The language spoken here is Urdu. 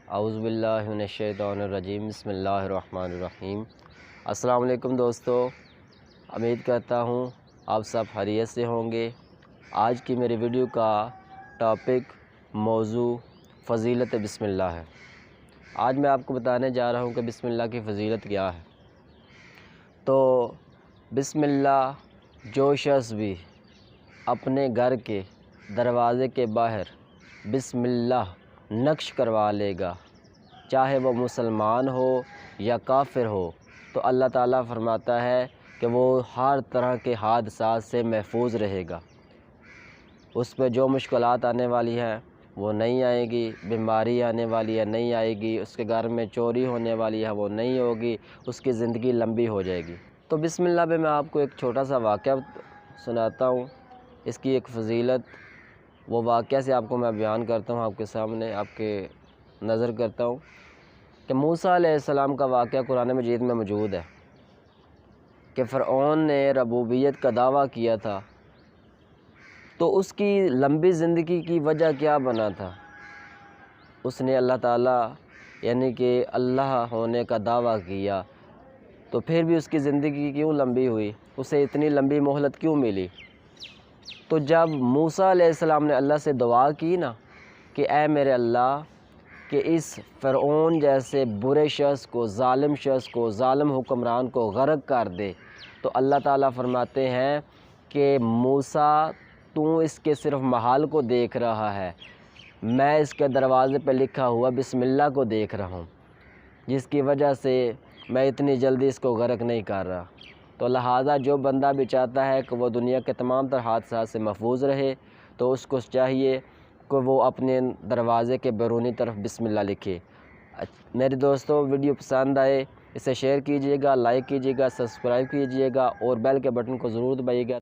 اعوذ باللہ من الشیطان الرجیم بسم اللہ الرحمن الرحیم۔ السلام علیکم دوستو، امید کرتا ہوں آپ سب خیریت سے ہوں گے۔ آج کی میری ویڈیو کا ٹاپک موضوع فضیلت بسم اللہ ہے۔ آج میں آپ کو بتانے جا رہا ہوں کہ بسم اللہ کی فضیلت کیا ہے۔ تو بسم اللہ جو شخص بھی اپنے گھر کے دروازے کے باہر بسم اللہ نقش کروا لے گا، چاہے وہ مسلمان ہو یا کافر ہو، تو اللہ تعالیٰ فرماتا ہے کہ وہ ہر طرح کے حادثات سے محفوظ رہے گا۔ اس پہ جو مشکلات آنے والی ہیں وہ نہیں آئے گی، بیماری آنے والی ہے نہیں آئے گی، اس کے گھر میں چوری ہونے والی ہے وہ نہیں ہوگی، اس کی زندگی لمبی ہو جائے گی۔ تو بسم اللہ پہ میں آپ کو ایک چھوٹا سا واقعہ سناتا ہوں، اس کی ایک فضیلت، وہ واقعہ سے آپ کو میں بیان کرتا ہوں، آپ کے سامنے آپ کے نظر کرتا ہوں کہ موسیٰ علیہ السلام کا واقعہ قرآن مجید میں موجود ہے کہ فرعون نے ربوبیت کا دعویٰ کیا تھا، تو اس کی لمبی زندگی کی وجہ کیا بنا تھا؟ اس نے اللہ تعالیٰ یعنی کہ اللہ ہونے کا دعویٰ کیا، تو پھر بھی اس کی زندگی کیوں لمبی ہوئی؟ اسے اتنی لمبی مہلت کیوں ملی؟ تو جب موسیٰ علیہ السلام نے اللہ سے دعا کی نا کہ اے میرے اللہ کہ اس فرعون جیسے برے شخص کو، ظالم شخص کو، ظالم حکمران کو غرق کر دے، تو اللہ تعالیٰ فرماتے ہیں کہ موسیٰ تو اس کے صرف محال کو دیکھ رہا ہے، میں اس کے دروازے پہ لکھا ہوا بسم اللہ کو دیکھ رہا ہوں، جس کی وجہ سے میں اتنی جلدی اس کو غرق نہیں کر رہا۔ تو لہٰذا جو بندہ بھی چاہتا ہے کہ وہ دنیا کے تمام تر حادثات سے محفوظ رہے، تو اس کو چاہیے کہ وہ اپنے دروازے کے بیرونی طرف بسم اللہ لکھے۔ میرے دوستو، ویڈیو پسند آئے اسے شیئر کیجیے گا، لائک کیجیے گا، سبسکرائب کیجیے گا اور بیل کے بٹن کو ضرور دبائیے گا۔